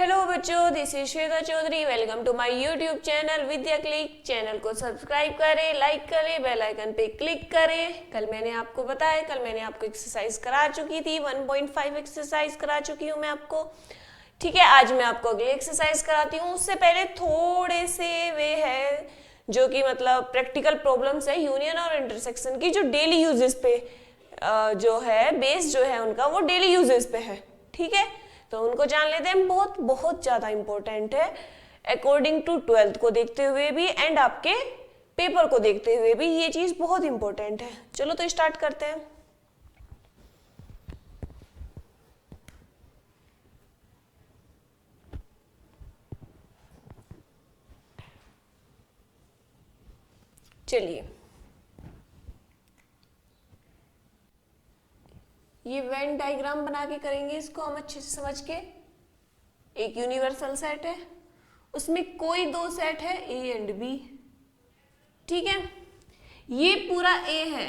Hello बच्चों, this is Shweta Chaudhary. Welcome to my YouTube channel Vidya click. Channel को subscribe करें, like करें, बेल आइकन पे क्लिक करें। कल मैंने आपको एक्सरसाइज करा चुकी थी, 1.5 एक्सरसाइज करा चुकी हूँ मैं आपको। ठीक है, आज मैं आपको अगली एक्सरसाइज कराती हूँ। उससे पहले थोड़े से वे है जो कि मतलब प्रैक्टिकल प्रॉब्लम्स है यूनियन और इंटरसेक्शन की, जो डेली यूजेस पे जो है बेस जो है उनका वो डेली यूजेस पे है। ठीक है, तो उनको जान लेते हैं। बहुत बहुत ज़्यादा इंपॉर्टेंट है अकॉर्डिंग टू 12th को देखते हुए भी एंड आपके पेपर को देखते हुए भी ये चीज़ बहुत इंपॉर्टेंट है। चलो तो स्टार्ट करते हैं। चलिए, ये वेन डायग्राम बना के करेंगे इसको हम अच्छे से समझ के। एक यूनिवर्सल सेट है, उसमें कोई दो सेट है ए एंड बी। ठीक है, ये पूरा ए है,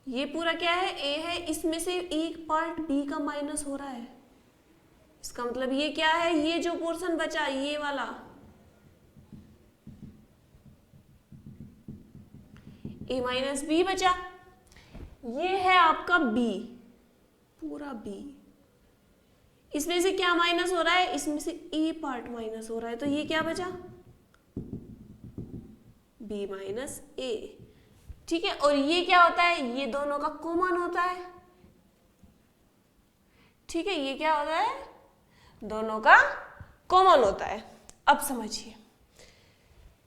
ये पूरा क्या है, ए है। इसमें से एक पार्ट बी का माइनस हो रहा है। इसका मतलब ये क्या है, ये जो पोर्शन बचा ये वाला, ए माइनस बी बचा, ये है आपका बी, पूरा बी। इसमें से क्या माइनस हो रहा है, इसमें से ए पार्ट माइनस हो रहा है, तो ये क्या बचा, बी माइनस ए। ठीक है, और ये क्या होता है, ये दोनों का कॉमन होता है। ठीक है, ये क्या होता है, दोनों का कॉमन होता है। अब समझिए,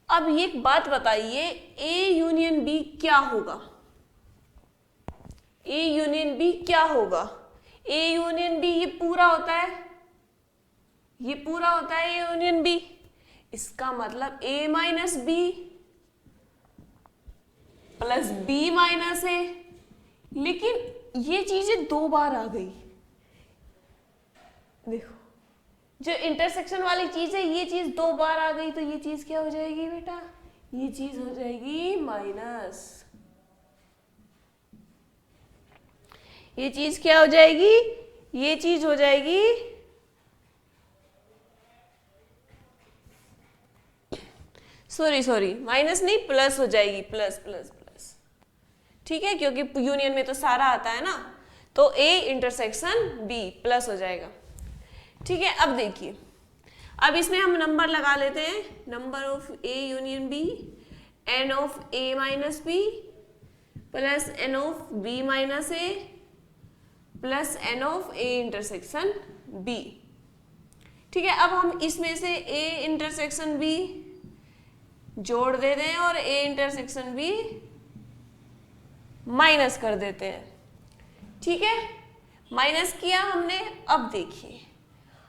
अब ये एक बात बताइए, ए यूनियन बी क्या होगा, ए यूनियन बी क्या होगा। ए यूनियन बी ये पूरा होता है, ये पूरा होता है ए यूनियन बी। इसका मतलब A minus B plus B minus A. लेकिन ये चीजें दो बार आ गई। देखो, जो इंटरसेक्शन वाली चीज है ये चीज दो बार आ गई, तो ये चीज क्या हो जाएगी बेटा, ये चीज हो जाएगी माइनस। ये चीज क्या हो जाएगी, ये चीज हो जाएगी सॉरी माइनस नहीं, प्लस हो जाएगी, प्लस प्लस प्लस। ठीक है, क्योंकि यूनियन में तो सारा आता है ना, तो ए इंटरसेक्शन बी प्लस हो जाएगा। ठीक है, अब देखिए, अब इसमें हम नंबर लगा लेते हैं। Number of A union B, n of A minus B plus n of B minus A plus n of A intersection B. ठीक है, अब हम इसमें से ए इंटरसेक्शन बी जोड़ देते हैं और ए इंटरसेक्शन बी माइनस कर देते हैं। ठीक है, माइनस किया हमने। अब देखिए,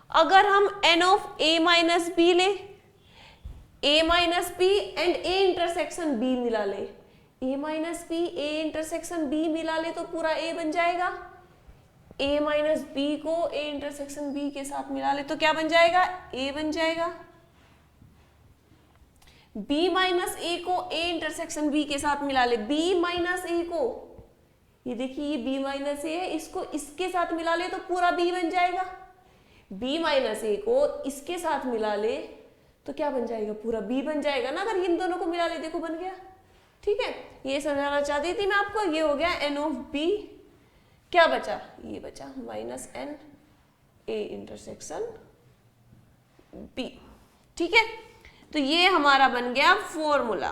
अगर हम n of A minus B ले, A minus B and A intersection B मिला ले, A minus B A intersection B मिला ले तो पूरा ए बन जाएगा। ए माइनस बी को ए इंटरसेक्शन बी के साथ मिला ले तो क्या बन जाएगा, ए बन जाएगा। बी माइनस ए को ए इंटरसेक्शन बी के साथ मिला ले, बी माइनस ए को, ये देखिए ये बी माइनस ए है, इसको इसके साथ मिला ले तो पूरा बी बन जाएगा। बी माइनस ए को इसके साथ मिला ले तो क्या बन जाएगा, पूरा बी बन जाएगा ना। अगर इन दोनों को मिला ले, देखो बन गया। ठीक है, ये समझाना चाहती थी मैं आपको। ये हो गया एन ऑफ बी, क्या बचा, ये बचा minus n A intersection B. ठीक है, तो ये हमारा बन गया फॉर्मूला।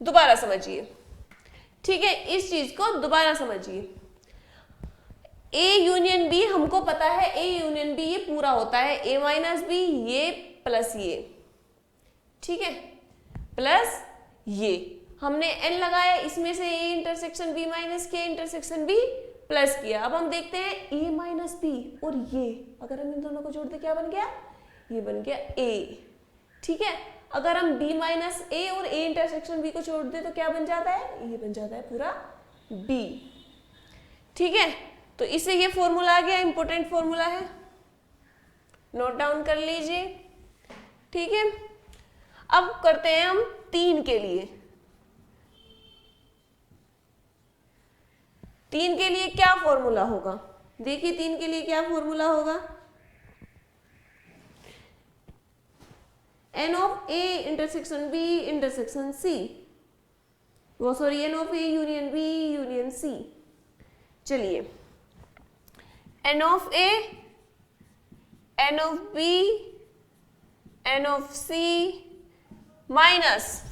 दोबारा समझिए, ठीक है, इस चीज को दोबारा समझिए। ए यूनियन बी हमको पता है, ए यूनियन बी ये पूरा होता है ए माइनस बी ये प्लस ये। ठीक है, प्लस ये हमने एन लगाया, इसमें से ए इंटरसेक्शन बी माइनस के इंटरसेक्शन बी प्लस किया। अब हम देखते हैं ए माइनस बी और ये, अगर हम इन दोनों को जोड़ दे क्या बन गया, ये बन गया ए। ठीक है, अगर हम b माइनस ए और a इंटरसेक्शन b को जोड़ दे तो क्या बन जाता है, ये बन जाता है पूरा b। ठीक है, तो इससे ये फॉर्मूला आ गया, इंपॉर्टेंट फॉर्मूला है, नोट डाउन कर लीजिए। ठीक है, अब करते हैं हम 3 के लिए। 3 के लिए क्या फॉर्मूला होगा? देखिए 3 के लिए क्या फॉर्मूला होगा? N of A intersection B intersection C, वो sorry n of A union B union C. चलिए n of A, n of B, n of C minus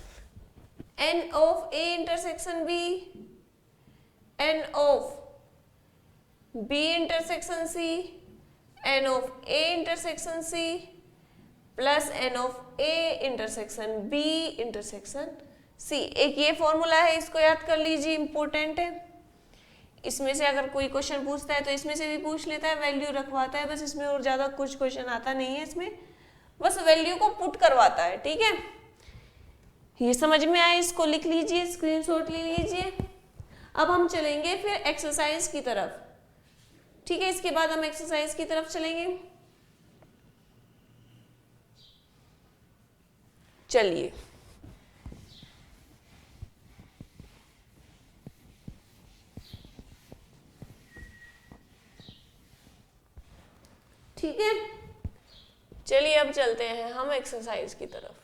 n of A intersection B, n of B intersection C, n of A intersection C plus n of A intersection B intersection C. एक ये formula है, इसको याद कर लीजिए, important है। इसमें से अगर कोई क्वेश्चन पूछता है तो इसमें से भी पूछ लेता है, वैल्यू रखवाता है, बस इसमें और ज्यादा कुछ क्वेश्चन आता नहीं है, इसमें बस वैल्यू को पुट करवाता है। ठीक है, ये समझ में आए, इसको लिख लीजिए, स्क्रीनशॉट ले लीजिए। अब हम चलेंगे फिर एक्सरसाइज की तरफ। ठीक है, इसके बाद हम एक्सरसाइज की तरफ चलेंगे। चलिए ठीक है, चलिए अब चलते हैं हम एक्सरसाइज की तरफ।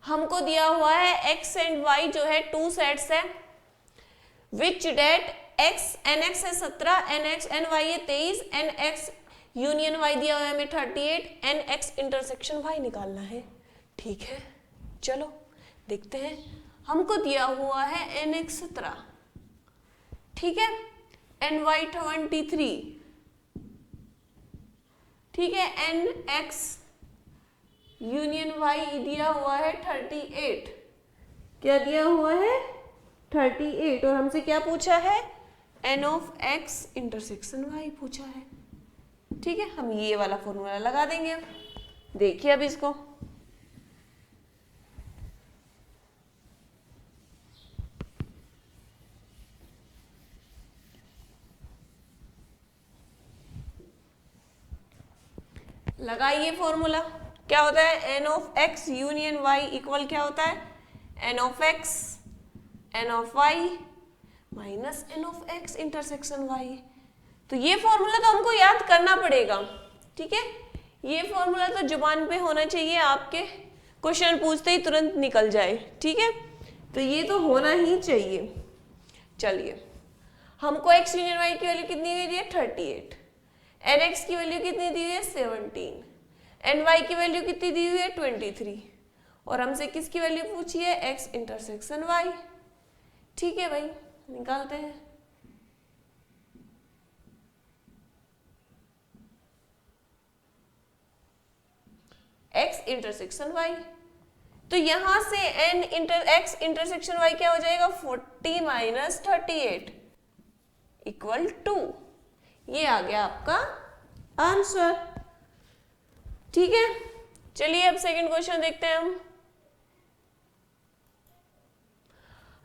हमको दिया हुआ है x एंड y जो है 2 सेट्स है, विच डेट x nx है 17, nx ny है 23, nx यूनियन y दिया हुआ है हमें 38, nx इंटरसेक्शन y निकालना है। ठीक है, चलो देखते हैं। हमको दिया हुआ है nx 17, ठीक है, ny 23, ठीक है, nx यूनियन y दिया हुआ है 38। क्या दिया हुआ है? 38। और हमसे क्या पूछा है? n of x intersection y पूछा है। ठीक है, हम ये वाला फॉर्मूला लगा देंगे। अब देखिए अब इसको, लगाइए फॉर्मूला। क्या होता है? n of x union y equal क्या होता है? n of x n of y minus n of x intersection y। तो ये फॉर्मूला तो हमको याद करना पड़ेगा। ठीक है, ये फॉर्मूला तो जुबान पे होना चाहिए, आपके क्वेश्चन पूछते ही तुरंत निकल जाए। ठीक है, तो ये तो होना ही चाहिए। चलिए, हमको x यूनियन y की वैल्यू कितनी दी है? 38। nx की वैल्यू कितनी दी हुई है? 17। ny की वैल्यू कितनी दी हुई है? 23। और हमसे किसकी वैल्यू पूछी है? x intersection y। ठीक है भाई, निकालते हैं। x इंटरसेक्शन y, तो यहां से x इंटरसेक्शन y क्या हो जाएगा? 40 माइनस 38 इक्वल 2। ये आ गया आपका आंसर। ठीक है, चलिए अब सेकंड क्वेश्चन देखते हैं हम।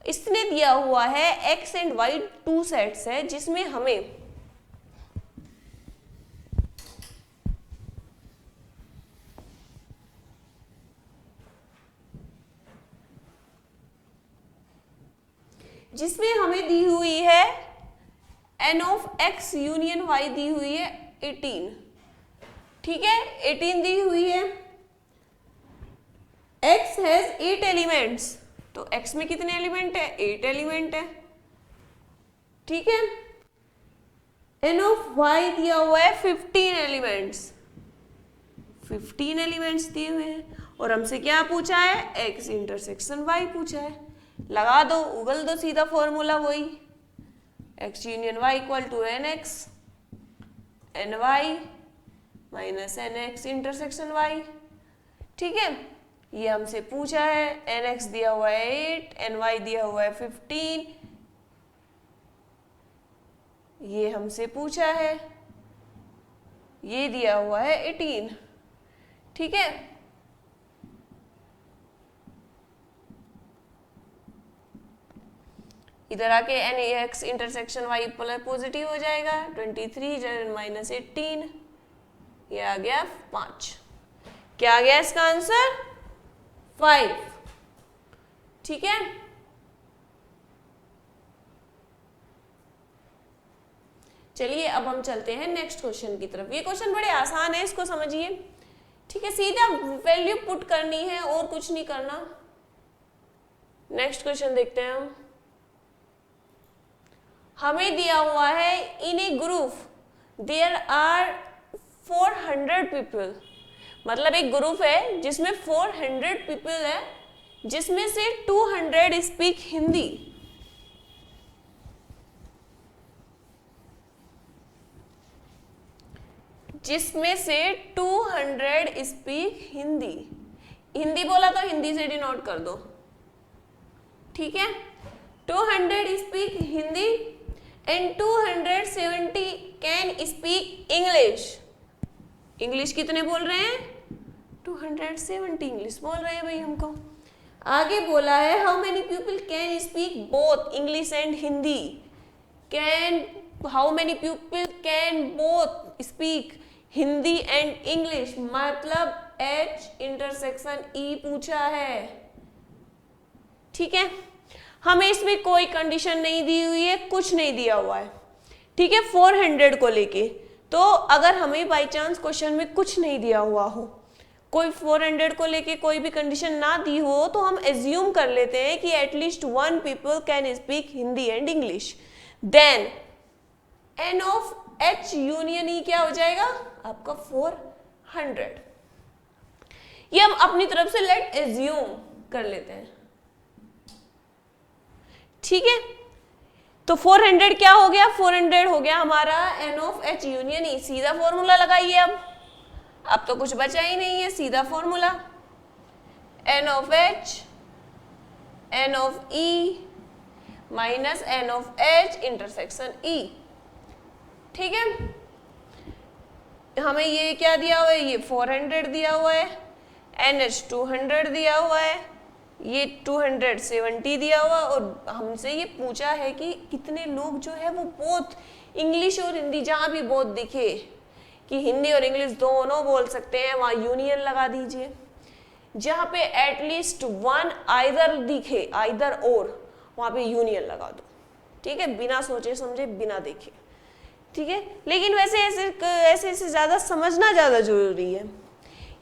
इसने दिया हुआ है x एंड y 2 सेट्स है, जिसमें हमें दी हुई है n of x union y दी हुई है 18। ठीक है, 18 दी हुई है। x हैज 8 एलिमेंट्स, तो x में कितने एलिमेंट है? 8 एलिमेंट है। ठीक है, n ऑफ y दिया हुआ है 15 एलिमेंट्स, 15 एलिमेंट्स दिए हुए हैं। और हमसे क्या पूछा है? x इंटरसेक्शन y पूछा है। लगा दो, उगल दो सीधा फॉर्मूला वही, x union y equal to nx ny minus nx intersection y। ठीक है, ये हमसे पूछा है, nx दिया हुआ है 8, ny दिया हुआ है 15, ये हमसे पूछा है, ये दिया हुआ है 18। ठीक है, इधर आके nx इंटरसेक्शन y पॉजिटिव हो जाएगा, 23 माइनस 18, ये आ गया 5। क्या आ गया इसका आंसर? 5। ठीक है, चलिए अब हम चलते हैं नेक्स्ट क्वेश्चन की तरफ। ये क्वेश्चन बड़े आसान है, इसको समझिए। ठीक है, सीधा वैल्यू पुट करनी है और कुछ नहीं करना। नेक्स्ट क्वेश्चन देखते हैं हम। हमें दिया हुआ है इन ए ग्रुप देयर आर 400 पीपल, मतलब एक ग्रुप है जिसमें 400 पीपल है, जिसमें से 200 स्पीक हिंदी। जिसमें से 200 स्पीक हिंदी। हिंदी बोला तो हिंदी से डिनोट कर दो। ठीक है, 200 speak Hindi and 270 can speak English. English कितने बोल रहे हैं? 270 इंग्लिश बोल रहे हैं भाई हमको। आगे बोला है how many people can speak both English and Hindi. Can, how many people can both speak Hindi and English, मतलब H इंटरसेक्शन E पूछा है। ठीक है, हमें इसमें कोई कंडीशन नहीं दी हुई है, कुछ नहीं दिया हुआ है। ठीक है, 400 को लेके, तो अगर हमें बाय चांस क्वेश्चन में कुछ नहीं दिया हुआ हो, कोई 400 को लेके कोई भी कंडीशन ना दी हो, तो हम एज्यूम कर लेते हैं कि at least 1 people can speak Hindi and English. Then N of H union E क्या हो जाएगा आपका? 400। ये हम अपनी तरफ से लेट एज्यूम कर लेते हैं। ठीक है, तो 400 क्या हो गया? 400 हो गया हमारा N of H union E। सीधा फॉर्मूला लगाइए। अब तो कुछ बचा ही नहीं है, सीधा formula N of H N of E minus N of H intersection E। ठीक है, हमें ये क्या दिया हुआ है? ये 400 दिया हुआ है, NH 200 दिया हुआ है, ये 270 दिया हुआ, और हमसे ये पूछा है कि कितने लोग जो है वो बोथ इंग्लिश और हिंदी, जहां भी बोथ दिखे कि हिंदी और इंग्लिश दोनों बोल सकते हैं, वहां यूनियन लगा दीजिए। जहां पे एटलीस्ट 1 आइदर दिखे, आइदर और, वहां पे यूनियन लगा दो। ठीक है, बिना सोचे समझे, बिना देखे। ठीक है, लेकिन वैसे ऐसे ज्यादा समझना ज्यादा जरूरी है।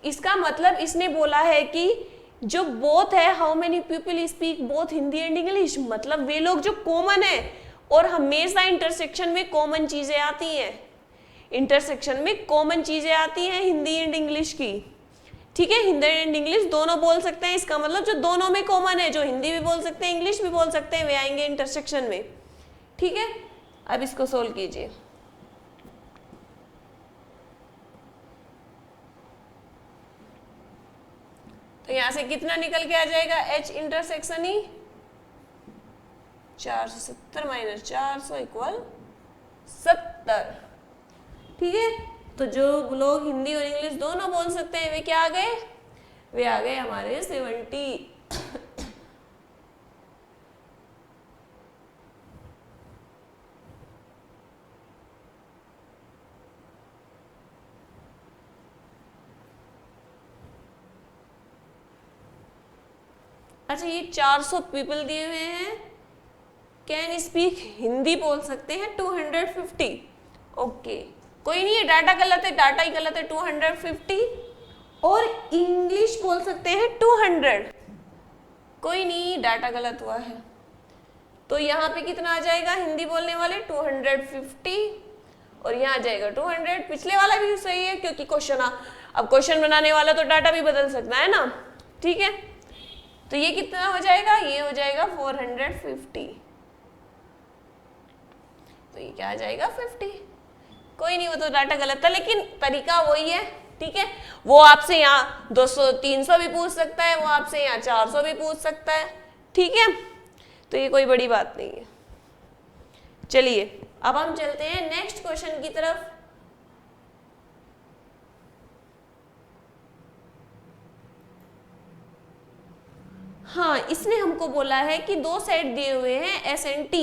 इसका मतलब इसने बोला है कि जो बोथ है, how many people speak both Hindi and English, मतलब वे लोग जो कॉमन है, और हमेशा इंटरसेक्शन में कॉमन चीजें आती हैं, इंटरसेक्शन में कॉमन चीजें आती हैं हिंदी एंड इंग्लिश की। ठीक है, हिंदी एंड इंग्लिश दोनों बोल सकते हैं, इसका मतलब जो दोनों में कॉमन है, जो हिंदी भी बोल सकते हैं इंग्लिश भी बोल सकते हैं, वे आएंगे इंटरसेक्शन में। ठीक है, अब इसको सोल्व कीजिए। तो यहां से कितना निकल के आ जाएगा? H intersection E 470 minus 400 equal 70। ठीक है, तो जो लोग हिंदी और इंग्लिश दोनों बोल सकते हैं, वे क्या आ गए? वे आ गए हमारे 70। अच्छा, ये 400 पीपल दिए हुए हैं, कैन स्पीक हिंदी बोल सकते हैं 250। ओके, कोई नहीं है, डाटा गलत है, डाटा ही गलत है। 250 और इंग्लिश बोल सकते हैं 200। कोई नहीं, डाटा गलत हुआ है। तो यहाँ पे कितना आ जाएगा? हिंदी बोलने वाले 250 और यहाँ आ जाएगा 200। पिछले वाला भी सही है, क्योंकि क्वेश्चन, अब क्वेश्चन बनाने वाला तो डाटा भी बदल सकता है ना। ठीक है, तो ये कितना हो जाएगा? ये हो जाएगा 450। तो ये क्या आ जाएगा? 50। कोई नहीं, वो तो डाटा गलत था, लेकिन तरीका वही है। ठीक है, वो आपसे यहाँ 200 300 भी पूछ सकता है, वो आपसे यहाँ 400 भी पूछ सकता है। ठीक है, तो ये कोई बड़ी बात नहीं है। चलिए अब हम चलते हैं नेक्स्ट क्वेश्चन की तरफ। हाँ, इसने हमको बोला है कि दो सेट दिए हुए हैं S एंड T।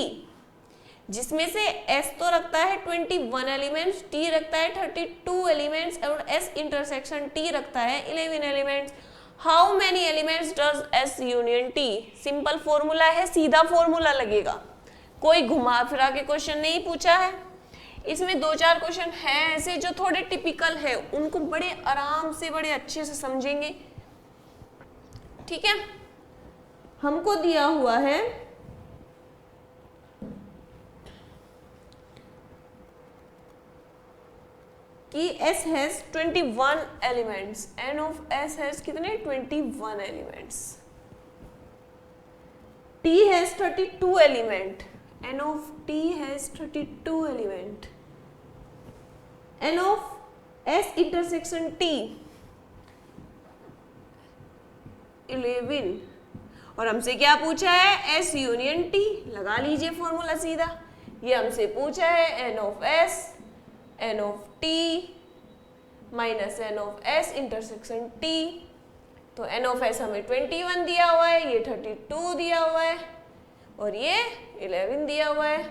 जिसमें से S तो रखता है 21 एलिमेंट्स, T रखता है 32 एलिमेंट्स और S इंटरसेक्शन T रखता है 11 elements. How many elements does S union T? Simple formula है, सीधा फॉर्मूला लगेगा, कोई घुमा फिरा के क्वेश्चन नहीं पूछा है। इसमें 2-4 क्वेश्चन हैं ऐसे जो थोड़े टिपिकल है, उनको बड़े आराम से बड़े अच्छे से समझेंगे। ठीक है, हमको दिया हुआ है कि S has 21 elements, N of S has कितने 21 elements, T has 32 element, N of T has 32 element, N of S intersection T 11, और हमसे क्या पूछा है S यूनियन T, लगा लीजिए फॉर्मूला सीधा। ये हमसे पूछा है N of S N of T minus N of S intersection T, तो N of S हमें 21 दिया हुआ है, ये 32 दिया हुआ है और ये 11 दिया हुआ है।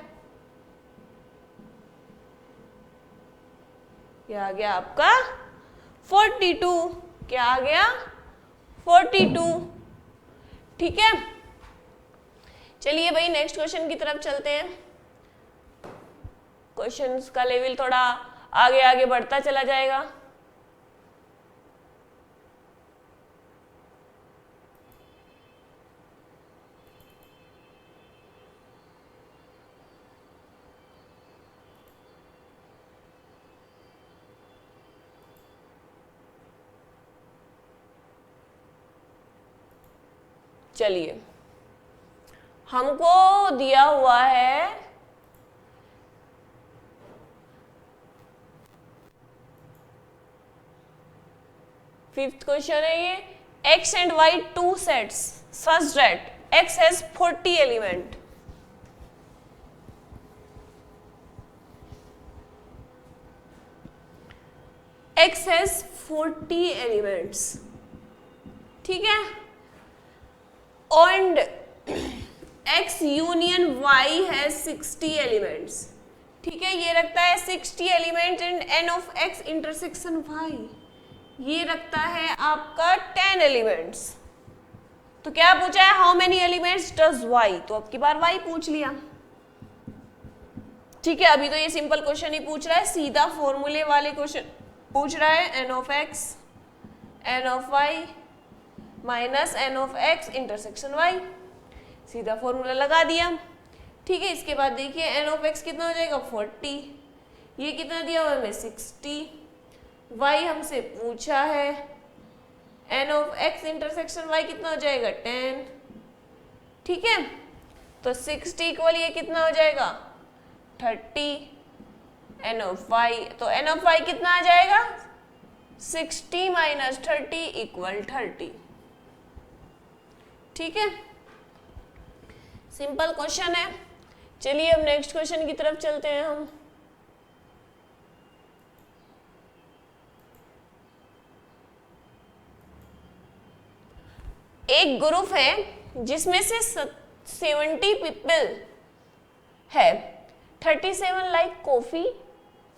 ये आ गया आपका 42, क्या आ गया 42। ठीक है, चलिए भाई नेक्स्ट क्वेश्चन की तरफ चलते हैं। क्वेश्चंस का लेवल थोड़ा आगे आगे बढ़ता चला जाएगा। चलिए, हमको दिया हुआ है फिफ्थ क्वेश्चन है ये, X and Y two sets such that X has 40 element. X has 40 elements, ठीक है, and X union Y has 60 elements. ठीक है, ये रखता है 60 element and N of X intersection Y ये रखता है आपका 10 एलिमेंट्स। तो क्या पूछा है, how many elements does Y, तो अब की बार Y पूछ लिया। ठीक है, अभी तो ये सिंपल क्वेश्चन ही पूछ रहा है, सीधा फॉर्मूले वाले क्वेश्चन पूछ रहा है। N of X N of Y minus N of X intersection Y, सीधा फॉर्मूला लगा दिया। ठीक है, इसके बाद देखिए N of X कितना हो जाएगा 40, ये कितना दिया हुआ है हमें 60, Y हमसे पूछा है N of X intersection Y कितना हो जाएगा 10। ठीक है, तो 60 इक्वल ये कितना हो जाएगा 30, N of Y, तो N of Y कितना आ जाएगा 60 माइनस 30 इक्वल 30। ठीक है, सिंपल क्वेश्चन है। चलिए अब नेक्स्ट क्वेश्चन की तरफ चलते हैं हम। एक ग्रुप है जिसमें से 70 पीपल है, 37 like coffee,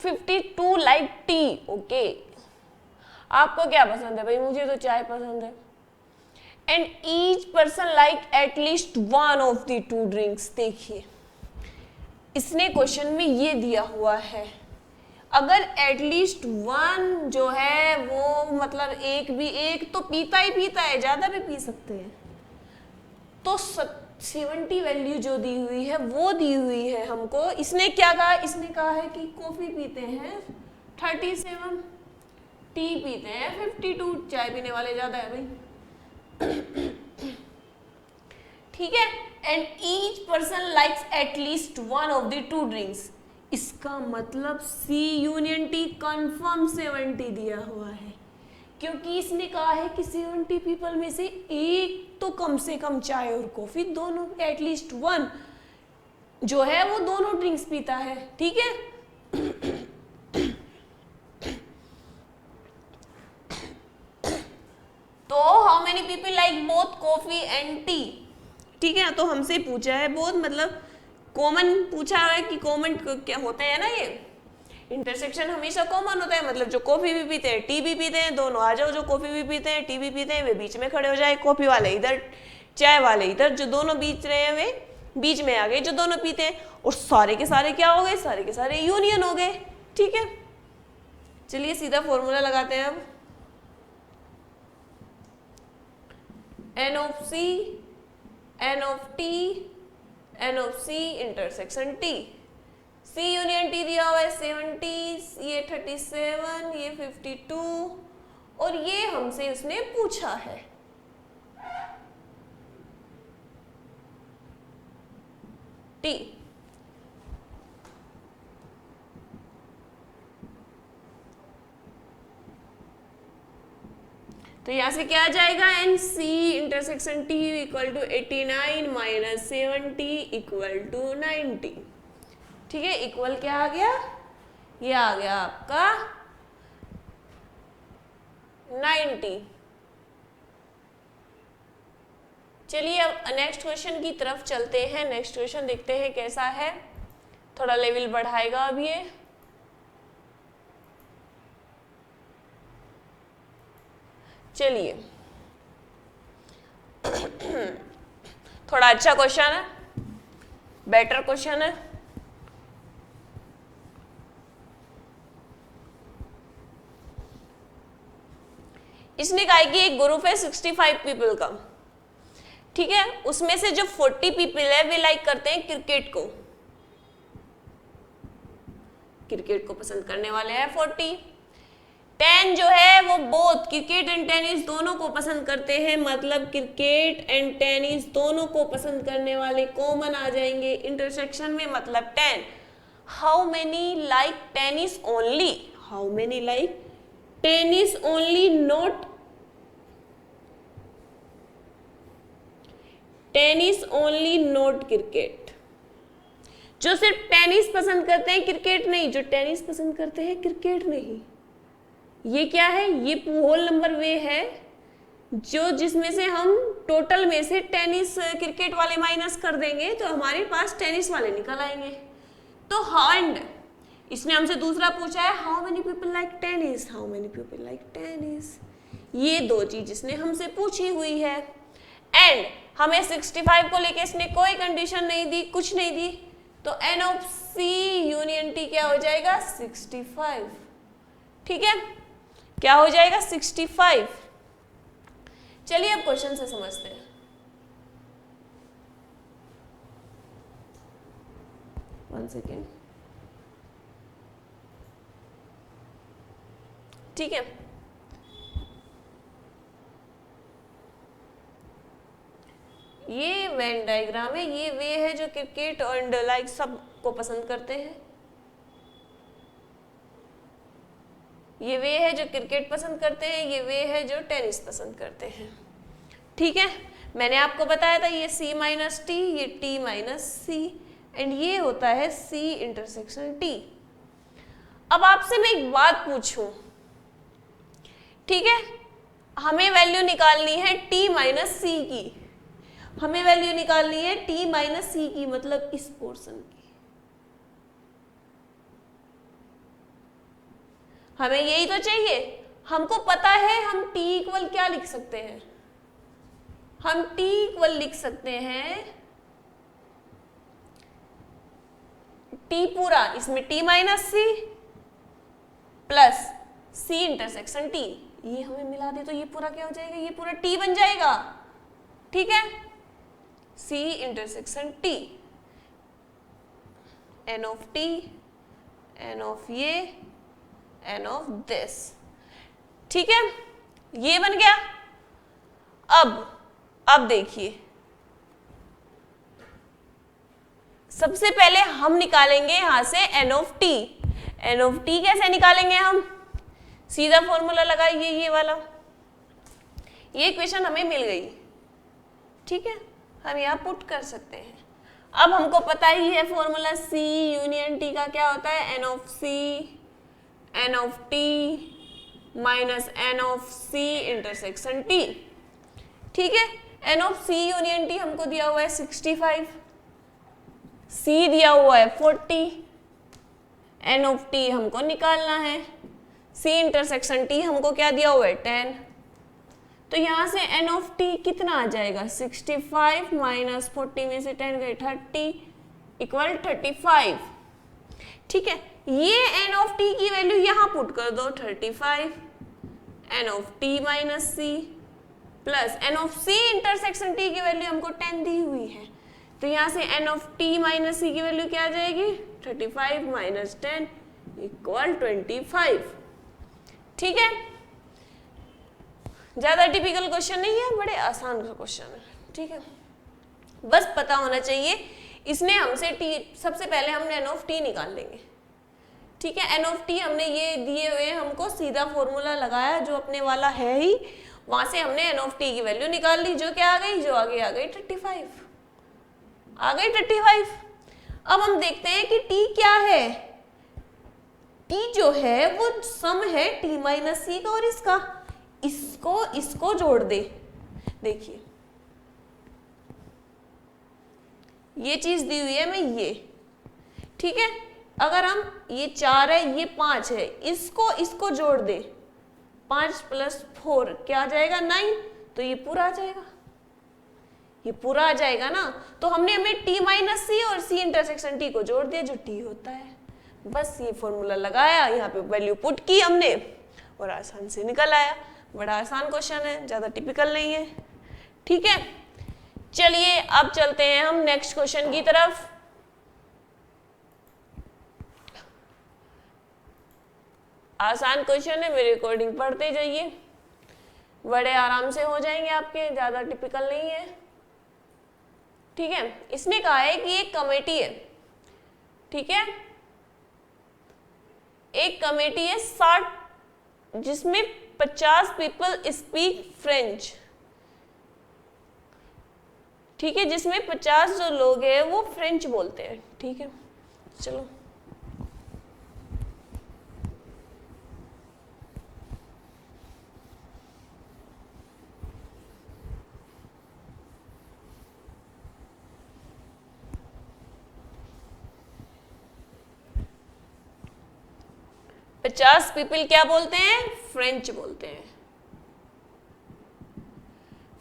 52 like T. Okay, आपको क्या पसंद है भाई? मुझे तो चाय पसंद है। And each person like at least one of the two drinks. देखिए, इसने क्वेश्चन में ये दिया हुआ है, अगर एटलीस्ट वन जो है वो मतलब एक तो पीता ही पीता है, ज्यादा भी पी सकते हैं, तो 70 वैल्यू जो दी हुई है वो दी हुई है हमको। इसने क्या कहा? इसने कहा है कि कॉफी पीते हैं 37, टी पीते हैं 52, चाय पीने वाले ज्यादा है भाई। ठीक है, and each person likes at least one of the two drinks. इसका मतलब सी यूनियन टी कंफर्म 70 दिया हुआ है, क्योंकि इसने कहा है कि 70 पीपल में से एक तो कम से कम चाय और कॉफी दोनों, एटलीस्ट वन जो है वो दोनों ड्रिंक्स पीता है। ठीक है, तो how many people like both coffee and T. ठीक है, तो हमसे पूछा है बोथ मतलब कॉमन पूछा है कि कॉमन क्या होते हैं ना, ये इंटरसेक्शन हमेशा कॉमन होता है, मतलब जो कॉफी भी पीते हैं टी भी पीते हैं, दोनों आ जाओ, जो कॉफी भी पीते हैं टी भी पीते हैं वे बीच में खड़े हो जाए, कॉफी वाले इधर चाय वाले इधर, जो दोनों बीच रहे हैं वे बीच में आ गए जो दोनों पीते हैं, और सारे के सारे क्या हो गए, सारे के सारे यूनियन हो गए। ठीक है, चलिए सीधा फॉर्मूला लगाते हैं अब। N of C n of T n of C intersection T. C union T दिया हुआ है 70, ये 37, ये 52, और ये हमसे उसने पूछा है टी। तो यहां से क्या आ जाएगा, n C intersection T equal to 89 minus 70 equal to 90। ठीक है, इक्वल क्या आ गया, ये आ गया आपका 90। चलिए अब नेक्स्ट क्वेश्चन की तरफ चलते हैं। नेक्स्ट क्वेश्चन देखते हैं कैसा है, थोड़ा लेवल बढ़ाएगा अब ये। चलिए थोड़ा अच्छा क्वेश्चन है, बेटर क्वेश्चन है। इसने कहा कि एक ग्रुप है 65 पीपल का, ठीक है, उसमें से जो 40 पीपल है वे लाइक करते हैं क्रिकेट को, क्रिकेट को पसंद करने वाले हैं 40। 10 जो है वो बोथ क्रिकेट एंड टेनिस दोनों को पसंद करते हैं, मतलब क्रिकेट एंड टेनिस दोनों को पसंद करने वाले कॉमन आ जाएंगे इंटरसेक्शन में, मतलब 10। How many like tennis only, how many like tennis only, not tennis only not cricket. जो सिर्फ टेनिस पसंद करते हैं क्रिकेट नहीं, जो टेनिस पसंद करते हैं क्रिकेट नहीं। ये क्या है, ये होल नंबर वे है जो जिसमें से हम टोटल में से टेनिस क्रिकेट वाले माइनस कर देंगे तो हमारे पास टेनिस वाले निकल आएंगे। तो एंड इसने हमसे दूसरा पूछा है how many people like tennis, how many people like tennis, ये दो चीज इसने हमसे पूछी हुई है। एंड हमें 65 को लेके इसने कोई कंडीशन नहीं दी, कुछ नहीं दी, तो n of C union T क्या हो जाएगा 65। ठीक है, क्या हो जाएगा 65। चलिए अब क्वेश्चन से समझते हैं। वन सेकेंड, ठीक है, ये वेन डायग्राम है, ये वे है जो क्रिकेट और लाइक सब को पसंद करते हैं, ये वे है जो क्रिकेट पसंद करते हैं, ये वे है जो टेनिस पसंद करते हैं। ठीक है, मैंने आपको बताया था ये C माइनस टी, ये T माइनस सी, एंड ये होता है C इंटरसेक्शन T। अब आपसे मैं एक बात पूछूं, ठीक है, हमें वैल्यू निकालनी है T माइनस सी की, हमें वैल्यू निकालनी है T माइनस सी की, मतलब इस पोर्शन की। हमें यही तो चाहिए, हमको पता है हम T इक्वल क्या लिख सकते हैं, हम T इक्वल लिख सकते हैं T पूरा, इसमें T minus C plus C intersection T, ये हमें मिला दे तो ये पूरा क्या हो जाएगा, ये पूरा T बन जाएगा। ठीक है, C intersection T, N of T, N of ये, N ऑफ दिस। ठीक है, ये बन गया। अब देखिए, सबसे पहले हम निकालेंगे यहां से N of T। N of T कैसे निकालेंगे हम, सीधा फॉर्मूला लगाइए ये वाला, ये इक्वेशन हमें मिल गई। ठीक है, हम यहां पुट कर सकते हैं। अब हमको पता ही है फॉर्मूला C यूनियन T का क्या होता है, N of C N of T minus N of C intersection T। ठीक है, N of C union T हमको दिया हुआ है 65, C दिया हुआ है 40, N ऑफ T हमको निकालना है, C इंटरसेक्शन T हमको क्या दिया हुआ है 10, तो यहाँ से N ऑफ T कितना आ जाएगा 65 माइनस 40 में से 10 गए 30 इक्वल 35। ठीक है, ये N ऑफ T की वैल्यू यहाँ पुट कर दो 35, N of T minus C plus N of C intersection T की वैल्यू हमको 10 दी हुई है, तो यहाँ से N of T minus C की वैल्यू क्या आ जाएगी 35 माइनस 10 इक्वल 25। ठीक है, ज्यादा टिपिकल क्वेश्चन नहीं है, बड़े आसान क्वेश्चन है। ठीक है, बस पता होना चाहिए। इसने हमसे T, सबसे पहले हमने N ऑफ T निकाल लेंगे। ठीक है, N ऑफ T हमने ये दिए हुए हमको सीधा फॉर्मूला लगाया जो अपने वाला है ही, वहां से हमने N ऑफ T की वैल्यू निकाल ली, जो क्या आ गई, जो आगे आ गई 35, आ गई 35। अब हम देखते हैं कि T क्या है। T जो है वो सम है T माइनस C का और इसका, इसको जोड़ दे। देखिए ये चीज दी हुई है मैं ये, ठीक है, अगर हम ये 4 है ये 5 है, इसको जोड़ दे, 5 प्लस 4 क्या आ जाएगा 9, तो ये पूरा आ जाएगा, ये पूरा आ जाएगा ना। तो हमने हमें T माइनस सी और C इंटरसेक्शन T को जोड़ दिया जो T होता है। बस ये फॉर्मूला लगाया, यहाँ पे वैल्यू पुट की हमने और आसान से निकल आया। बड़ा आसान क्वेश्चन है, ज्यादा टिपिकल नहीं है। ठीक है, चलिए अब चलते हैं हम नेक्स्ट क्वेश्चन की तरफ। आसान क्वेश्चन है, मेरे अकॉर्डिंग पढ़ते जाइए, बड़े आराम से हो जाएंगे आपके, ज्यादा टिपिकल नहीं है। ठीक है, इसने कहा है कि एक कमेटी है, ठीक है, एक कमेटी है 60, जिसमें 50 पीपल स्पीक फ्रेंच। ठीक है, जिसमें 50 जो लोग हैं वो फ्रेंच बोलते हैं। ठीक है, चलो पचास पीपल क्या बोलते हैं, फ्रेंच बोलते हैं।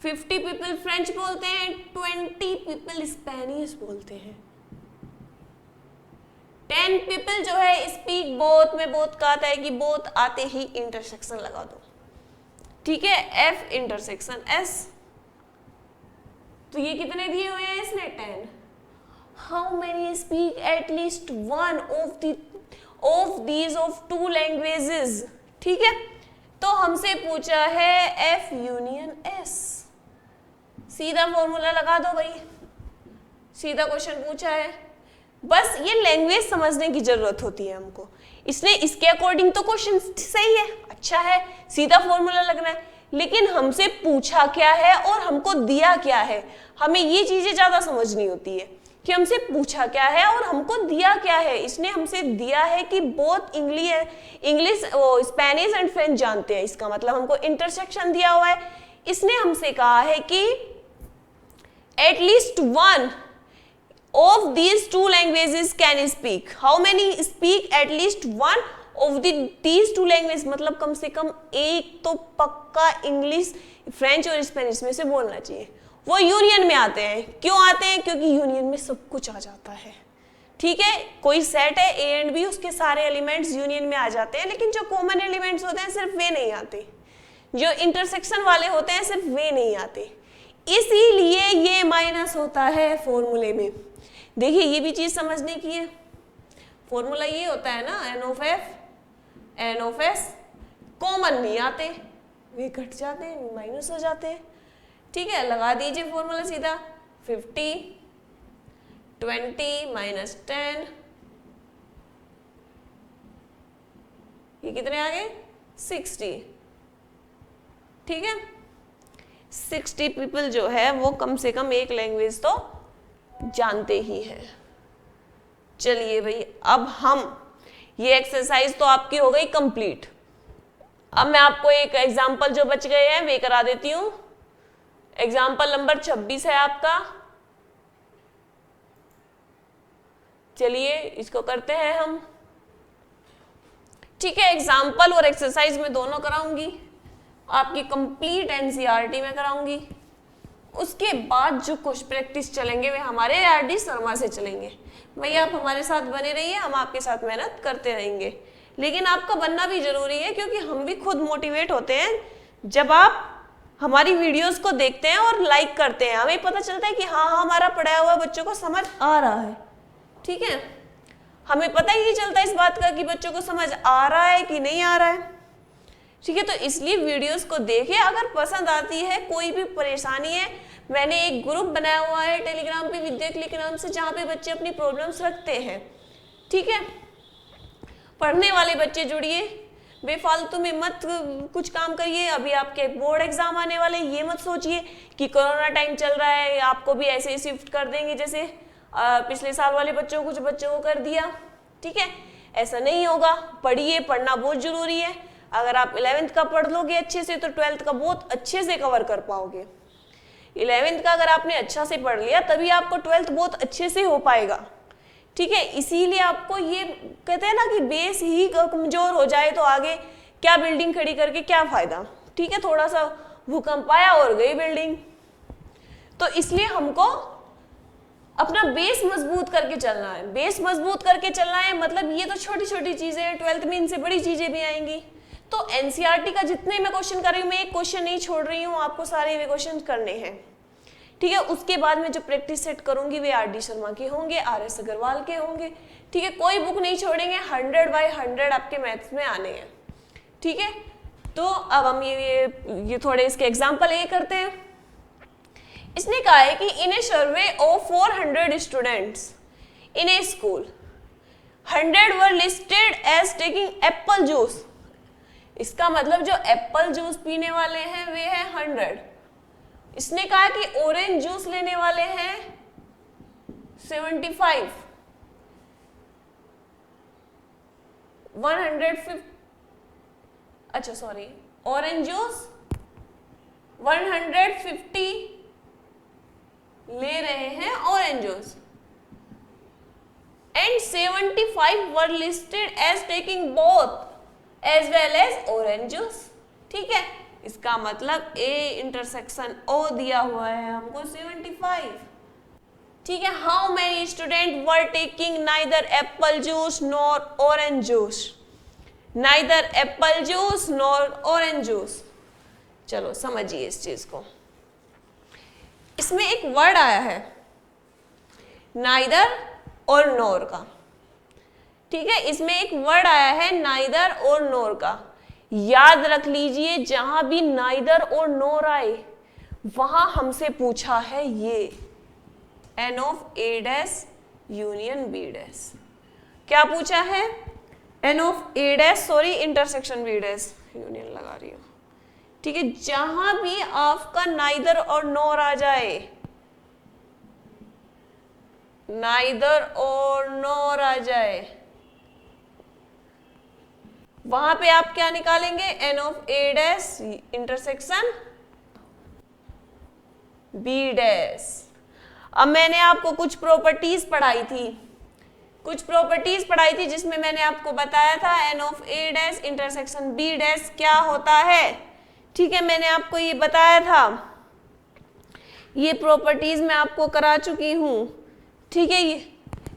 50 पीपल फ्रेंच बोलते हैं, 20 पीपल स्पेनिश बोलते हैं। 10 पीपल जो है स्पीक बोथ में बोथ का आता है कि बोथ आते ही इंटरसेक्शन लगा दो। ठीक है, F इंटरसेक्शन S, तो ये कितने दिए हुए हैं इसने 10। How many speak at least one of these of 2 languages. ठीक है, तो हमसे पूछा है F यूनियन S, सीधा फॉर्मूला लगा दो भाई, सीधा क्वेश्चन पूछा है। बस ये लैंग्वेज समझने की जरूरत होती है हमको, इसलिए इसके अकॉर्डिंग तो क्वेश्चन सही है, अच्छा है, सीधा फॉर्मूला लगना है, लेकिन हमसे पूछा क्या है और हमको दिया क्या है, हमें ये चीजें ज्यादा समझनी होती है कि हमसे पूछा क्या है और हमको दिया क्या है। इसने हमसे दिया है कि both English Spanish and French जानते हैं, इसका मतलब हमको इंटरसेक्शन दिया हुआ है। इसने हमसे कहा है कि at least one of these 2 languages can speak, how many speak at least one of these 2 language, मतलब कम से कम एक तो पक्का इंग्लिश फ्रेंच और स्पेनिश में से बोलना चाहिए। वो यूनियन में आते हैं, क्यों आते हैं, क्योंकि यूनियन में सब कुछ आ जाता है। ठीक है, कोई सेट है A एंड B, उसके सारे एलिमेंट्स यूनियन में आ जाते हैं, लेकिन जो कॉमन एलिमेंट्स होते हैं सिर्फ वे नहीं आते, जो इंटरसेक्शन वाले होते हैं सिर्फ वे नहीं आते, इसीलिए ये माइनस होता है फॉर्मूले में। देखिए ये भी चीज समझने की है, फॉर्मूला ये होता है ना N of F N of S, common नहीं आते, वे घट जाते हैं, माइनस हो जाते हैं। ठीक है, लगा दीजिए फॉर्मूला सीधा, 50 20 माइनस 10, ये कितने आ गए 60। ठीक है, 60 पीपल जो है वो कम से कम एक लैंग्वेज तो जानते ही हैं। चलिए भाई, अब हम ये एक्सरसाइज तो आपकी हो गई कंप्लीट। अब मैं आपको एक एग्जांपल जो बच गए हैं वे करा देती हूं। एग्जाम्पल नंबर 26 है आपका, चलिए इसको करते हैं हम। ठीक है, एग्जाम्पल और एक्सरसाइज में दोनों कराऊंगी, आपकी कंप्लीट एनसीईआरटी में कराऊंगी। उसके बाद जो कुछ प्रैक्टिस चलेंगे वे हमारे आरडी शर्मा से चलेंगे। भैया आप हमारे साथ बने रहिए, हम आपके साथ मेहनत करते रहेंगे, लेकिन आपका बनना भी जरूरी है, क्योंकि हम भी खुद मोटिवेट होते हैं जब आप हमारी वीडियोस को देखते हैं और लाइक करते हैं। हमें पता चलता है कि हाँ हमारा पढ़ाया हुआ बच्चों को समझ आ रहा है। ठीक है, हमें पता ही नहीं चलता इस बात का कि बच्चों को समझ आ रहा है कि नहीं आ रहा है। ठीक है, तो इसलिए वीडियोस को देखिए, अगर पसंद आती है, कोई भी परेशानी है, मैंने एक ग्रुप बनाया हुआ है टेलीग्राम पे विद्या क्लिक नाम से, जहाँ पे बच्चे अपनी प्रॉब्लम्स रखते हैं। ठीक है, पढ़ने वाले बच्चे जुड़िए, बेफालतू में मत कुछ काम करिए। अभी आपके बोर्ड एग्जाम आने वाले, ये मत सोचिए कि कोरोना टाइम चल रहा है आपको भी ऐसे ही शिफ्ट कर देंगे जैसे पिछले साल वाले बच्चों को, कुछ बच्चों को कर दिया। ठीक है, ऐसा नहीं होगा। पढ़िए, पढ़ना बहुत जरूरी है। अगर आप 11th का पढ़ लोगे अच्छे से तो 12th का बहुत अच्छे से कवर कर पाओगे। 11th का अगर आपने अच्छा से पढ़ लिया तभी आपको 12th बहुत अच्छे से हो पाएगा। ठीक है, इसीलिए आपको ये कहते हैं ना कि बेस ही कमजोर हो जाए तो आगे क्या बिल्डिंग खड़ी करके क्या फायदा। ठीक है, थोड़ा सा भूकंप आया और गई बिल्डिंग। तो इसलिए हमको अपना बेस मजबूत करके चलना है। बेस मजबूत करके चलना है मतलब ये तो छोटी छोटी चीजें हैं, 12th में इनसे बड़ी चीजें भी आएंगी। तो एनसीईआरटी का जितने मैं क्वेश्चन कर रही हूँ, मैं एक क्वेश्चन नहीं छोड़ रही हूँ, आपको सारे वे क्वेश्चन करने हैं। ठीक है, उसके बाद में जो प्रैक्टिस सेट करूंगी वे आरडी शर्मा के होंगे, आरएस अग्रवाल के होंगे। ठीक है, कोई बुक नहीं छोड़ेंगे, 100/100 आपके मैथ्स में आने हैं। ठीक है, तो अब हम ये थोड़े इसके एग्जाम्पल ये करते हैं। इसने कहा है कि in a survey of 400 students in a school 100 were listed as taking apple juice. इसका मतलब जो एप्पल जूस पीने वाले हैं वे हैं 100। इसने कहा कि ऑरेंज जूस लेने वाले हैं 75, 150, अच्छा सॉरी, ऑरेंज जूस 150 ले रहे हैं orange juice, and 75 were listed as taking both as well as orange juice. ठीक है, इसका मतलब ए इंटरसेक्शन ओ दिया हुआ है हमको 75। ठीक है, how many student were taking neither Apple juice nor orange juice, neither Apple juice nor orange juice. चलो समझिए इस चीज को। इसमें एक वर्ड आया है नाइदर और नॉर का। ठीक है, इसमें एक वर्ड आया है नाइदर और नॉर का। याद रख लीजिए, जहां भी नाइदर और नॉर आए वहां हमसे पूछा है ये n of A dash union B dash. क्या पूछा है? N of A dash, sorry intersection B dash, union लगा रही हूं। ठीक है, जहां भी आपका नाइदर और नॉर आ जाए, नाइदर और नॉर आ जाए, वहां पे आप क्या निकालेंगे? N of A dash intersection B dash. अब मैंने आपको कुछ प्रॉपर्टीज पढ़ाई थी, जिसमें मैंने आपको बताया था n of A dash intersection B dash क्या होता है। ठीक है, मैंने आपको ये बताया था, ये प्रॉपर्टीज मैं आपको करा चुकी हूं। ठीक है,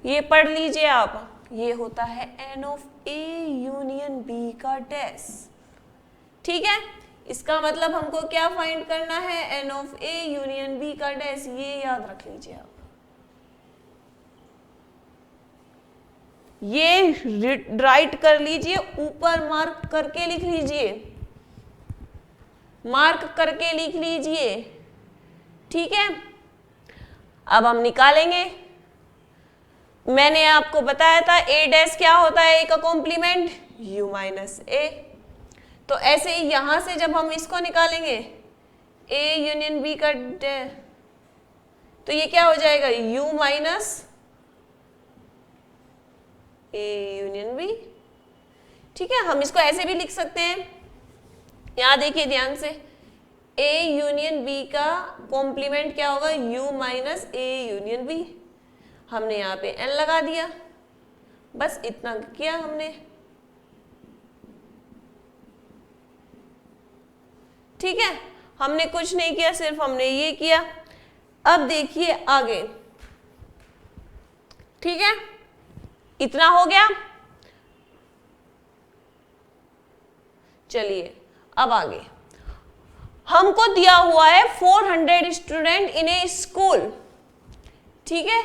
ये पढ़ लीजिए आप। ये होता है n of A union B का डैश। ठीक है, इसका मतलब हमको क्या फाइंड करना है? N of A union B का डैश। ये याद रख लीजिए आप। ये राइट कर लीजिए, ऊपर मार्क करके लिख लीजिए, मार्क करके लिख लीजिए। ठीक है, अब हम निकालेंगे। मैंने आपको बताया था ए डैश क्या होता है, ए का कॉम्प्लीमेंट u माइनस ए। तो ऐसे ही यहां से जब हम इसको निकालेंगे ए यूनियन बी का डैश, तो ये क्या हो जाएगा? u minus A union B. ठीक है, हम इसको ऐसे भी लिख सकते हैं। यहां देखिए ध्यान से, ए यूनियन बी का कॉम्प्लीमेंट क्या होगा? u minus A union B. हमने यहाँ पे n लगा दिया। बस इतना किया हमने। ठीक है, हमने कुछ नहीं किया, सिर्फ हमने ये किया। अब देखिए आगे। ठीक है, इतना हो गया। चलिए अब आगे, हमको दिया हुआ है 400 स्टूडेंट इन ए स्कूल। ठीक है,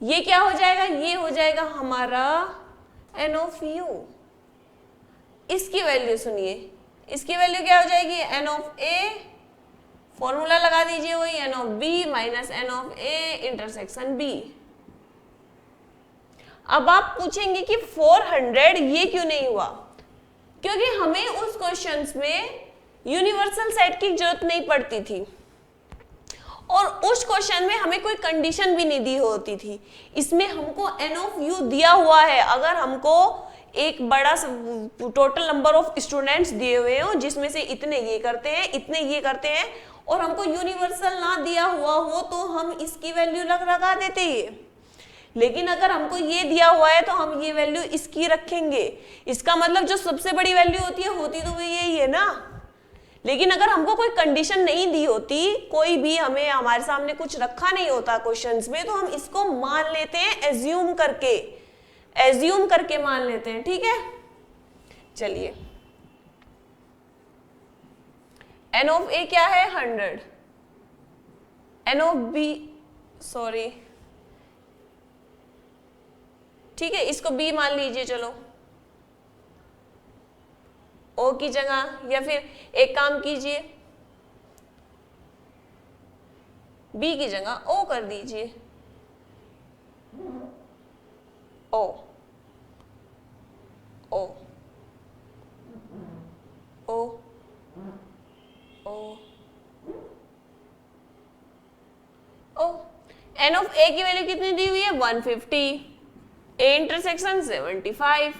ये क्या हो जाएगा, ये हो जाएगा हमारा एन ऑफ यू। इसकी वैल्यू सुनिए, इसकी वैल्यू क्या हो जाएगी, एन ऑफ ए, फॉर्मूला लगा दीजिए वही, n of B minus n of A intersection B. अब आप पूछेंगे कि 400 ये क्यों नहीं हुआ, क्योंकि हमें उस क्वेश्चंस में यूनिवर्सल सेट की जरूरत नहीं पड़ती थी और उस क्वेश्चन में हमें कोई कंडीशन भी नहीं दी होती थी। इसमें हमको एन ऑफ यू दिया हुआ है। अगर हमको एक बड़ा टोटल नंबर ऑफ स्टूडेंट्स दिए हुए हो जिसमें से इतने ये करते हैं, इतने ये करते हैं, और हमको यूनिवर्सल ना दिया हुआ हो तो हम इसकी वैल्यू लगा देते हैं। लेकिन अगर हमको ये दिया हुआ है तो हम ये वैल्यू इसकी रखेंगे। इसका मतलब जो सबसे बड़ी वैल्यू होती तो वो यही है ना। लेकिन अगर हमको कोई कंडीशन नहीं दी होती, कोई भी हमें हमारे सामने कुछ रखा नहीं होता क्वेश्चंस में, तो हम इसको मान लेते हैं एज्यूम करके मान लेते हैं। ठीक है, चलिए एन ऑफ ए क्या है 100, एन ऑफ बी, सॉरी, ठीक है, इसको बी मान लीजिए। चलो ओ की जगह, या फिर एक काम कीजिए, बी की जगह ओ कर दीजिए। ओ ओ ओ ओ ओ। एन ऑफ ए की वैल्यू कितनी दी हुई है 150, ए इंटरसेक्शन 75।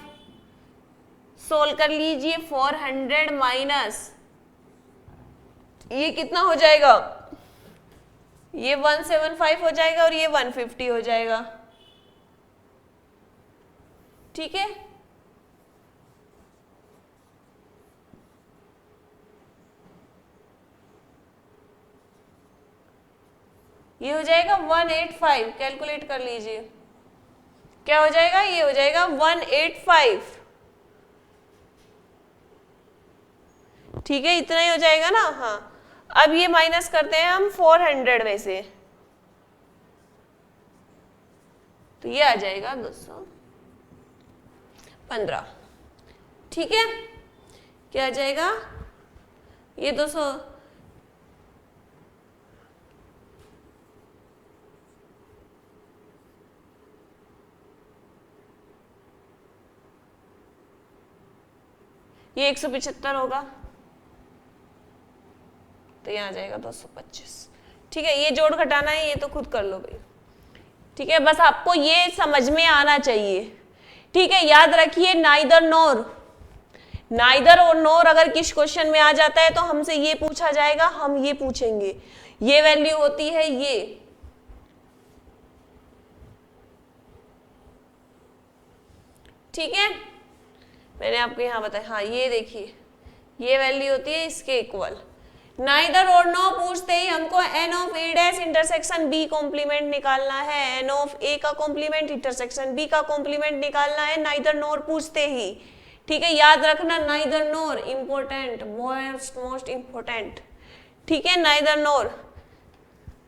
सोल्व कर लीजिए, 400 माइनस ये कितना हो जाएगा, ये 175 हो जाएगा और ये 150 हो जाएगा। ठीक है, ये हो जाएगा 185, कैलकुलेट कर लीजिए क्या हो जाएगा, ये हो जाएगा 185। ठीक है, इतना ही हो जाएगा ना। हाँ, अब ये माइनस करते हैं हम 400 में से, तो ये आ जाएगा 215। ठीक है, क्या आ जाएगा, ये 200, ये 175 होगा, तो यहाँ आ जाएगा 225। ठीक है, ये जोड़ घटाना है, ये तो खुद कर लो भाई। ठीक है, बस आपको ये समझ में आना चाहिए। ठीक है, याद रखिए नाइदर नोर, नाइदर और नोर अगर किस क्वेश्चन में आ जाता है तो हमसे ये पूछा जाएगा, हम ये पूछेंगे। ये वैल्यू होती है ये, ठीक है, मैंने आपको यहां बताया। हाँ, ये देखिए, ये वैल्यू होती है इसके इक्वल। नाइदर और नो पूछते ही हमको n of A dash intersection B complement निकालना है, एन ऑफ ए का कॉम्प्लीमेंट इंटरसेक्शन बी का कॉम्प्लीमेंट निकालना है नाइदर नोर पूछते ही। ठीक है, याद रखना नाइदर नोर इंपॉर्टेंट, मोस्ट इंपॉर्टेंट। ठीक है, नाइदर नोर,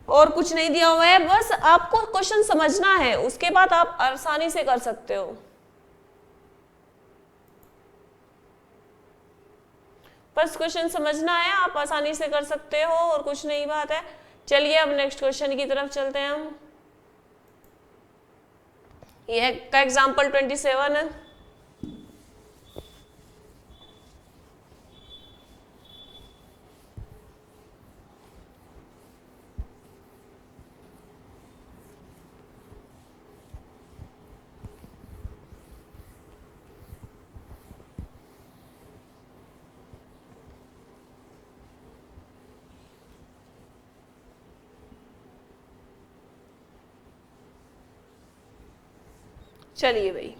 और कुछ नहीं दिया हुआ है, बस आपको क्वेश्चन समझना है, उसके बाद आप आसानी से कर सकते हो। बस क्वेश्चन समझना है, आप आसानी से कर सकते हो और कुछ नहीं बात है। चलिए अब नेक्स्ट क्वेश्चन की तरफ चलते हैं हम। ये का एग्जांपल 27 है। चलिए भाई,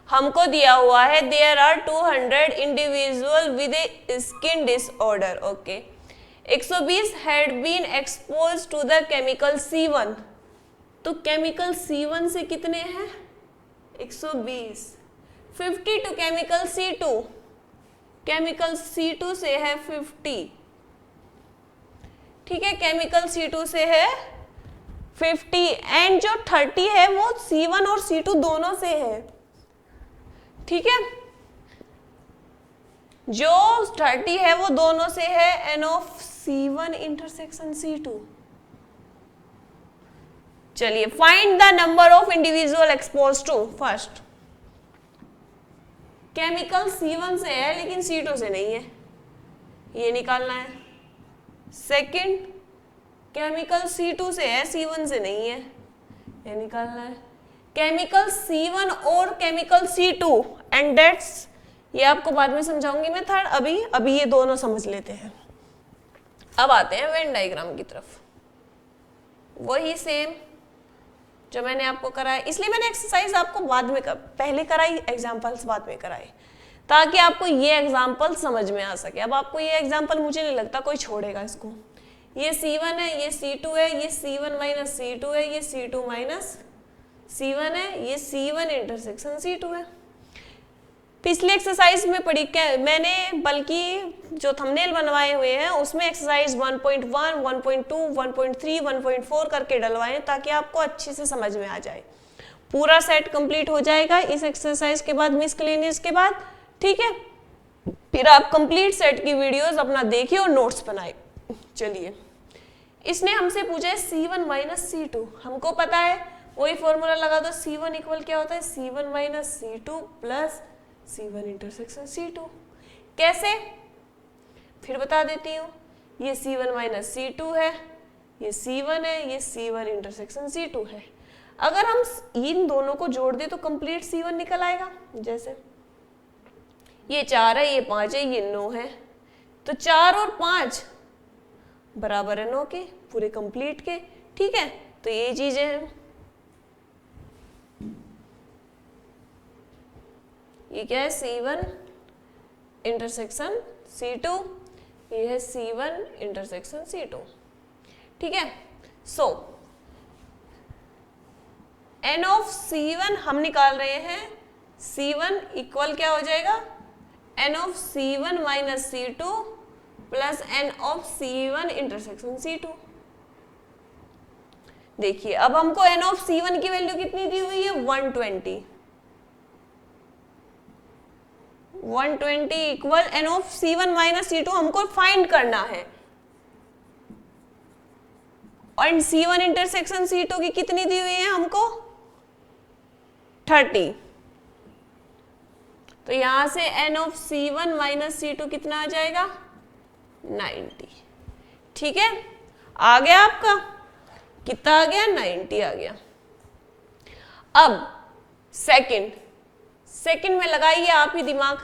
हमको दिया हुआ है there are 200 individual with a skin disorder. Okay, 120 had been expose to the chemical C1। तो केमिकल C1 से कितने हैं? 120। 50 to chemical C2, chemical C2 से है 50। ठीक है, केमिकल C2 से है 50 एंड जो 30 है वो C1 और C2 दोनों से है। ठीक है, जो 30 है वो दोनों से है N of C1 intersection C2। चलिए, find the number of individual expose to. First, chemical C1 से है लेकिन C2 से नहीं है, ये निकालना है। सेकंड, केमिकल C2 से है, C1 से नहीं है, ये निकालना है। केमिकल C1 और केमिकल C2 एंड डेट्स, ये आपको बाद में समझाऊंगी मैं। थर्ड, अभी ये दोनों समझ लेते हैं। अब आते हैं वेन डायग्राम की तरफ। वही सेम जो मैंने आपको कराया, इसलिए मैंने एक्सरसाइज आपको बाद में पहले कराई, एग्जाम्पल्स बाद में कराए, ताकि आपको ये एग्जाम्पल समझ में आ सके। अब आपको ये एग्जाम्पल मुझे नहीं लगता कोई छोड़ेगा इसको। ये C1 है, ये C2 है, ये C1 माइनस C2 है, ये C2 माइनस C1 है, ये C1 इंटरसेक्शन C2 है। पिछले एक्सरसाइज में पढ़ी क्या मैंने, बल्कि जो थंबनेल बनवाए हुए हैं उसमें एक्सरसाइज 1.1, 1.2, 1.3, 1.4 करके डलवाएं, ताकि आपको अच्छे से समझ में आ जाए। पूरा सेट कंप्लीट हो जाएगा इस एक्सरसाइज के बाद, मिसलेनियस के बाद। ठीक है, फिर आप कंप्लीट सेट की वीडियोस अपना देखिए और नोट्स बनाए। चलिए, इसने हमसे पूछा है C1 माइनस C2। हमको पता है, वही फॉर्मूला लगा दो। C1 इक्वल क्या होता है? C1 minus C2 plus C1 intersection C2। कैसे? फिर बता देती हूँ। ये C1 माइनस C2 है, ये C1 है, ये C1 इंटरसेक्शन C2 है। अगर हम इन दोनों को जोड़ दें तो कंप्लीट C1 निकल आएगा। जैसे ये 4 है, ये 5 है, ये 9 है, तो 4 और 5 बराबर है 9 के, पूरे कंप्लीट के। ठीक है, तो ये चीजें हैं। ये क्या है? C1 इंटरसेक्शन C2, ये है C1 इंटरसेक्शन C2। ठीक है, सो N ऑफ C1 हम निकाल रहे हैं। C1 इक्वल क्या हो जाएगा? N of C1 minus C2 plus N of C1 intersection C2। देखिए, अब हमको N ऑफ C1 की वैल्यू कितनी दी हुई है? 120। 120 equal N of C1 minus C2 हमको फाइंड करना है। और C1 इंटरसेक्शन C2 की कितनी दी हुई है हमको? 30। तो यहां से N of C1 minus C2 कितना आ जाएगा? 90। ठीक है, आ गया आपका? कितना आ गया? 90 आ गया। अब सेकंड में लगाइए आप ही दिमाग।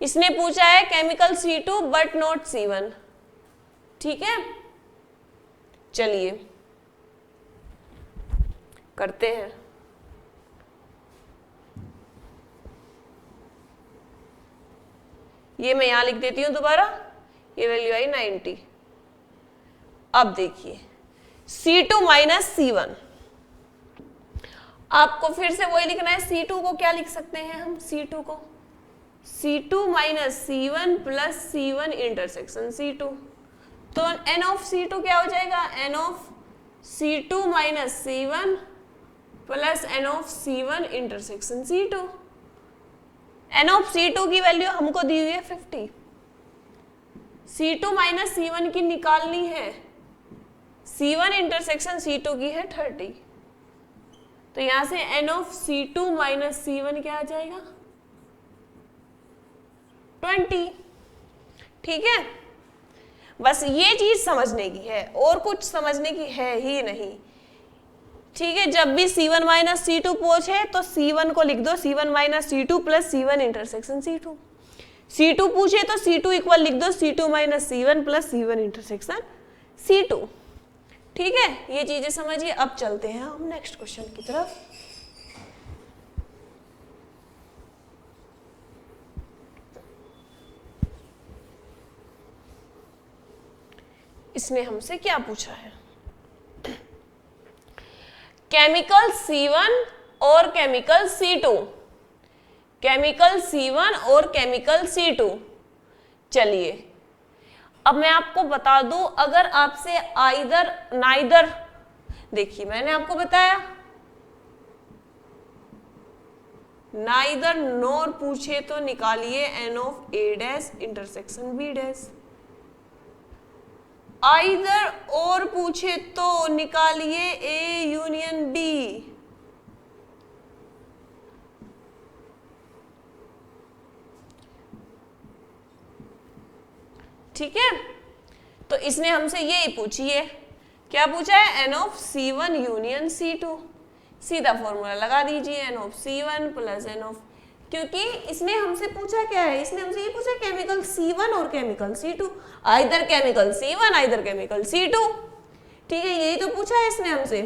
इसने पूछा है chemical C2 but not C1। ठीक है, चलिए करते हैं। ये मैं यहां लिख देती हूं दोबारा, ये वैल्यू आई 90। अब देखिए C2 माइनस C1, आपको फिर से वही लिखना है। C2 को क्या लिख सकते हैं हम? C2 को C2 minus C1 plus C1 intersection C2। तो N ऑफ C2 क्या हो जाएगा? N of C2 minus C1 plus N of C1 intersection C2। N of C2 की वैल्यू हमको दी हुई है 50। C2 माइनस C1 की निकालनी है, C1 इंटरसेक्शन C2 की है 30। तो यहां से N of C2 minus C1 क्या आ जाएगा? 20। ठीक है, बस ये चीज समझने की है, और कुछ समझने की है ही नहीं। ठीक है, जब भी C1 माइनस C2 पूछे तो C1 को लिख दो C1 minus C2 plus C1 intersection C2। C2 पूछे तो C2 इक्वल लिख दो C2 minus C1 plus C1 intersection C2। ठीक है, ये चीजें समझिए। अब चलते हैं हम नेक्स्ट क्वेश्चन की तरफ। इसने हमसे क्या पूछा है, केमिकल C1 और केमिकल C2, केमिकल C1 और केमिकल C2। चलिए अब मैं आपको बता दूं, अगर आपसे आइदर नाइदर, देखिए मैंने आपको बताया नाइदर नॉर पूछे तो निकालिए N of A dash intersection B dash, either और पूछे तो निकालिए A यूनियन B। ठीक है, तो इसने हमसे ये पूछी है, क्या पूछा है, N of C1 union C2। सीधा फॉर्मूला लगा दीजिए, N of C1 plus N of, क्योंकि इसने हमसे पूछा क्या है, इसने हमसे ये पूछा केमिकल C1 और chemical C2, either chemical C1 either chemical C2। ठीक है, यही तो पूछा है इसने हमसे,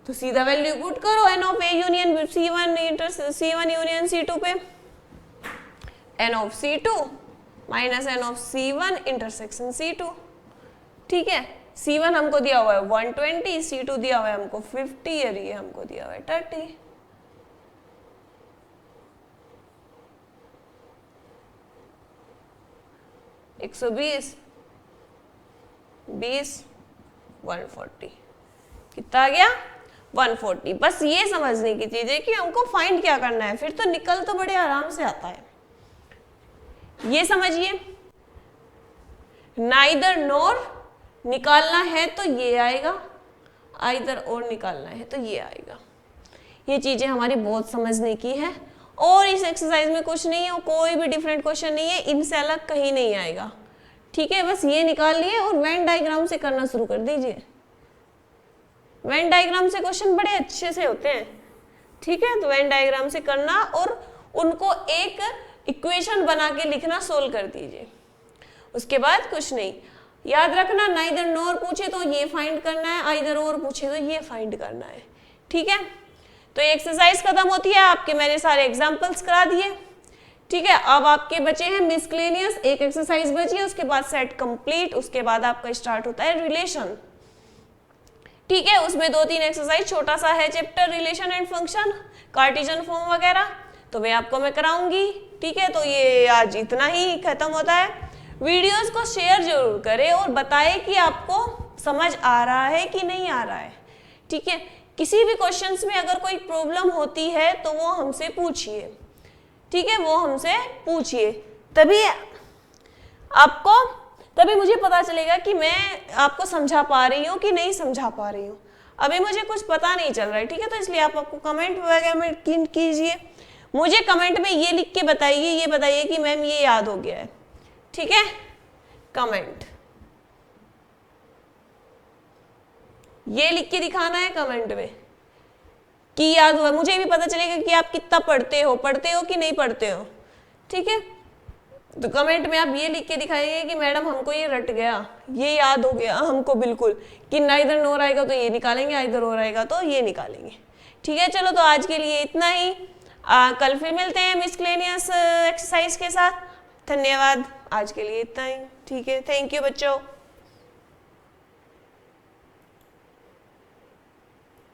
तो सीधा वैल्यू पुट करो N of A union C1 union C2 पे, N of C2 minus N of C1 intersection C2। ठीक है, C1 हमको दिया हुआ है 120, C2 दिया हुआ है हमको 50 और ये हमको दिया हुआ है 30। एक 120 20 140, कितना आ गया 140। बस ये समझने की चीज है कि हमको फाइंड क्या करना है, फिर तो निकल तो बड़े आराम से आता है। ये समझिए, नाइदर नॉर निकालना है तो ये आएगा, आइदर और निकालना है तो ये आएगा। ये चीजें हमारी बहुत समझने की है, और इस एक्सरसाइज में कुछ नहीं है, कोई भी डिफरेंट क्वेश्चन नहीं है, इनसे अलग कहीं नहीं आएगा। ठीक है, बस ये निकाल लिए और वेन डायग्राम से करना शुरू कर दीजिए। वेन डायग्राम से क्वेश्चन बड़े अच्छे से होते हैं। ठीक है, तो वेन डायग्राम से करना और उनको एक इक्वेशन बना के लिखना, सोल्व कर दीजिए। उसके बाद कुछ नहीं, याद रखना नाइदर नॉर पूछे तो ये फाइंड करना है, आइदर और पूछे तो ये फाइंड करना है। ठीक है, तो ये एक्सरसाइज खत्म होती है आपके, मैंने सारे एग्जांपल्स करा दिए। ठीक है, अब आपके बचे हैं मिसक्लेनियस, एक एक्सरसाइज बची है, उसके बाद सेट कंप्लीट, उसके बाद आपका स्टार्ट होता है रिलेशन। ठीक है, उसमें 2-3 एक्सरसाइज, छोटा सा है chapter relation and function, Cartesian form वगैरह, तो वे आपको मैं कराऊंगी। ठीक है, तो ये आज इतना ही खत्म होता है। वीडियोस को शेयर जरूर करें और बताएं कि आपको समझ आ रहा है कि नहीं आ रहा है। ठीक है, किसी भी क्वेश्चंस में अगर कोई प्रॉब्लम होती है तो वो हमसे पूछिए। ठीक है, वो हमसे पूछिए, तभी मुझे पता चलेगा कि मैं आपको समझा पा रही हूँ कि नहीं समझा पा रही हूँ। अभी मुझे कुछ पता नहीं चल रहा है। ठीक है, तो इसलिए आपको कमेंट वगैरह में कीजिए, मुझे कमेंट में ये लिख के बताइए, ये बताइए कि मैम ये याद हो गया है। ठीक है, कमेंट ये लिख के दिखाना है कमेंट में कि याद हुआ, मुझे भी पता चलेगा कि आप कितना पढ़ते हो कि नहीं पढ़ते हो। ठीक है, तो कमेंट में आप ये लिख के दिखाइए कि मैडम हमको ये रट गया, ये याद हो गया हमको बिल्कुल, कि ना इधर नोर आएगा तो ये निकालेंगे, इधर और आएगा तो ये निकालेंगे। ठीक है, चलो तो आज के लिए इतना ही, कल फिर मिलते हैं मिसक्लेनियस एक्सरसाइज के साथ। धन्यवाद, आज के लिए इतना ही। ठीक है, थैंक यू बच्चों।